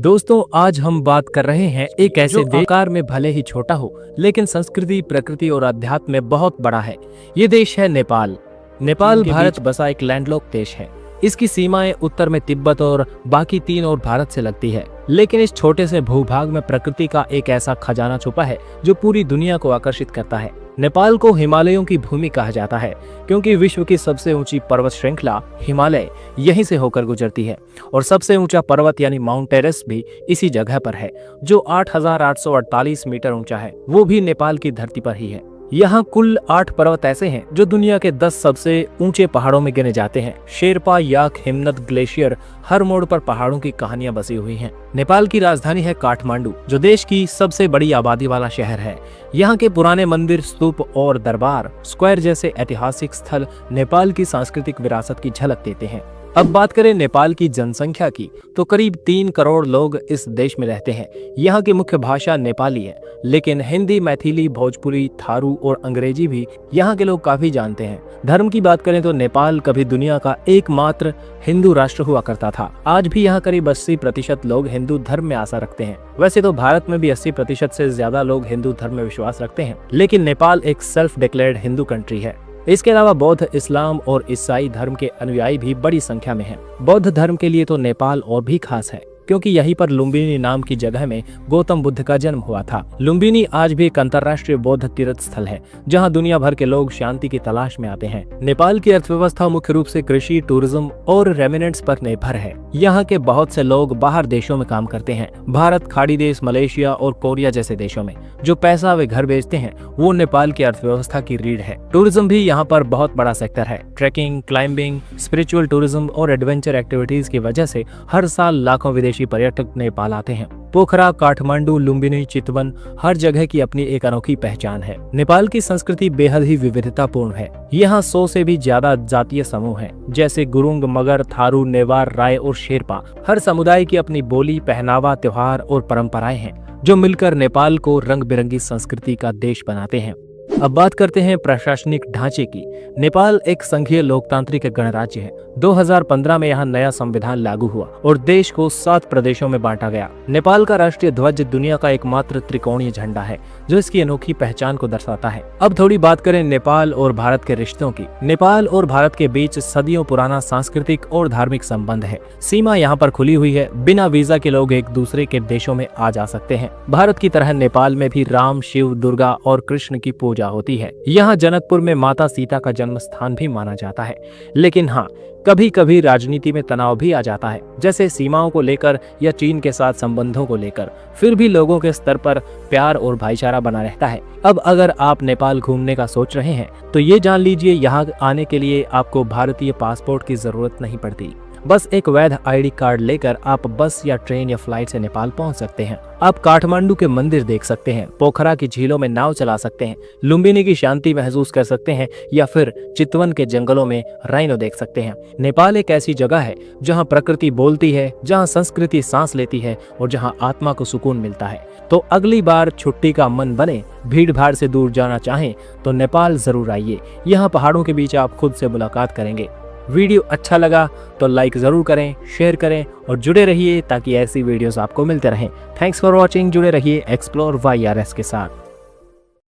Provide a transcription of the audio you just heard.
दोस्तों आज हम बात कर रहे हैं एक ऐसे आकार में भले ही छोटा हो लेकिन संस्कृति, प्रकृति और अध्यात्म में बहुत बड़ा है। ये देश है नेपाल। नेपाल भारत बसा एक लैंडलॉक देश है। इसकी सीमाएं उत्तर में तिब्बत और बाकी 3 और भारत से लगती है। लेकिन इस छोटे से भूभाग में प्रकृति का एक ऐसा खजाना छुपा है जो पूरी दुनिया को आकर्षित करता है। नेपाल को हिमालयों की भूमि कहा जाता है क्योंकि विश्व की सबसे ऊंची पर्वत श्रृंखला हिमालय यहीं से होकर गुजरती है और सबसे ऊंचा पर्वत यानी माउंट एवरेस्ट भी इसी जगह पर है जो 8,848 मीटर ऊंचा है, वो भी नेपाल की धरती पर ही है। यहाँ कुल 8 पर्वत ऐसे हैं जो दुनिया के 10 सबसे ऊंचे पहाड़ों में गिने जाते हैं। शेरपा, याक, हिमनद, ग्लेशियर, हर मोड़ पर पहाड़ों की कहानियां बसी हुई हैं। नेपाल की राजधानी है काठमांडू जो देश की सबसे बड़ी आबादी वाला शहर है। यहाँ के पुराने मंदिर, स्तूप और दरबार स्क्वायर जैसे ऐतिहासिक स्थल नेपाल की सांस्कृतिक विरासत की झलक देते हैं। अब बात करें नेपाल की जनसंख्या की तो करीब 3 करोड़ लोग इस देश में रहते हैं। यहाँ की मुख्य भाषा नेपाली है, लेकिन हिंदी, मैथिली, भोजपुरी, थारू और अंग्रेजी भी यहाँ के लोग काफी जानते हैं। धर्म की बात करें तो नेपाल कभी दुनिया का एकमात्र हिंदू राष्ट्र हुआ करता था। आज भी यहाँ करीब 80% लोग हिंदू धर्म में आस्था रखते हैं। वैसे तो भारत में भी 80% से ज्यादा लोग हिंदू धर्म में विश्वास रखते हैं, लेकिन नेपाल एक सेल्फ डिक्लेयर्ड हिंदू कंट्री है। इसके अलावा बौद्ध, इस्लाम और ईसाई धर्म के अनुयायी भी बड़ी संख्या में हैं। बौद्ध धर्म के लिए तो नेपाल और भी खास है क्योंकि यहीं पर लुम्बिनी नाम की जगह में गौतम बुद्ध का जन्म हुआ था। लुम्बिनी आज भी एक अंतर्राष्ट्रीय बौद्ध तीर्थ स्थल है जहां दुनिया भर के लोग शांति की तलाश में आते हैं। नेपाल की अर्थव्यवस्था मुख्य रूप से कृषि, टूरिज्म और रेमिनेंट्स पर निर्भर है। यहाँ के बहुत से लोग बाहर देशों में काम करते हैं। भारत, खाड़ी देश, मलेशिया और कोरिया जैसे देशों में जो पैसा वे घर भेजते हैं वो नेपाल की अर्थव्यवस्था की रीढ़ है। टूरिज्म भी यहाँ पर बहुत बड़ा सेक्टर है। ट्रैकिंग, क्लाइंबिंग, स्पिरिचुअल टूरिज्म और एडवेंचर एक्टिविटीज की वजह से हर साल लाखों विदेशी पर्यटक नेपाल आते हैं। पोखरा, काठमांडू, लुम्बिनी, चितवन हर जगह की अपनी एक अनोखी पहचान है। नेपाल की संस्कृति बेहद ही विविधतापूर्ण है। यहाँ 100 से भी ज्यादा जातीय समूह हैं, जैसे गुरुंग, मगर, थारू, नेवार, राय और शेरपा। हर समुदाय की अपनी बोली, पहनावा, त्योहार और परंपराएं हैं जो मिलकर नेपाल को रंग बिरंगी संस्कृति का देश बनाते हैं। अब बात करते हैं प्रशासनिक ढांचे की। नेपाल एक संघीय लोकतांत्रिक गणराज्य है। 2015 में यहाँ नया संविधान लागू हुआ और देश को 7 प्रदेशों में बांटा गया। नेपाल का राष्ट्रीय ध्वज दुनिया का एकमात्र त्रिकोणीय झंडा है जो इसकी अनोखी पहचान को दर्शाता है। अब थोड़ी बात करें नेपाल और भारत के रिश्तों की। नेपाल और भारत के बीच सदियों पुराना सांस्कृतिक और धार्मिक संबंध है। सीमा यहाँ पर खुली हुई है। बिना वीजा के लोग एक दूसरे के देशों में आ जा सकते हैं। भारत की तरह नेपाल में भी राम, शिव, दुर्गा और कृष्ण की पूजा होती है। यहाँ जनकपुर में माता सीता का जन्म स्थान भी माना जाता है। लेकिन हाँ, कभी कभी राजनीति में तनाव भी आ जाता है, जैसे सीमाओं को लेकर या चीन के साथ संबंधों को लेकर। फिर भी लोगों के स्तर पर प्यार और भाईचारा बना रहता है। अब अगर आप नेपाल घूमने का सोच रहे हैं तो ये जान लीजिए यहाँ आने के लिए आपको भारतीय पासपोर्ट की जरूरत नहीं पड़ती। बस एक वैध आईडी कार्ड लेकर आप बस या ट्रेन या फ्लाइट से नेपाल पहुंच सकते हैं। आप काठमांडू के मंदिर देख सकते हैं, पोखरा की झीलों में नाव चला सकते हैं, लुम्बिनी की शांति महसूस कर सकते हैं या फिर चितवन के जंगलों में राइनो देख सकते हैं। नेपाल एक ऐसी जगह है जहां प्रकृति बोलती है, जहां संस्कृति सांस लेती है और जहां आत्मा को सुकून मिलता है। तो अगली बार छुट्टी का मन बने, भीड़ भाड़ से दूर जाना चाहें तो नेपाल जरूर आइए। यहाँ पहाड़ों के बीच आप खुद से मुलाकात करेंगे। वीडियो अच्छा लगा तो लाइक जरूर करें, शेयर करें और जुड़े रहिए ताकि ऐसी वीडियोस आपको मिलते रहें। Thanks for watching. जुड़े रहिए एक्सप्लोर YRS के साथ।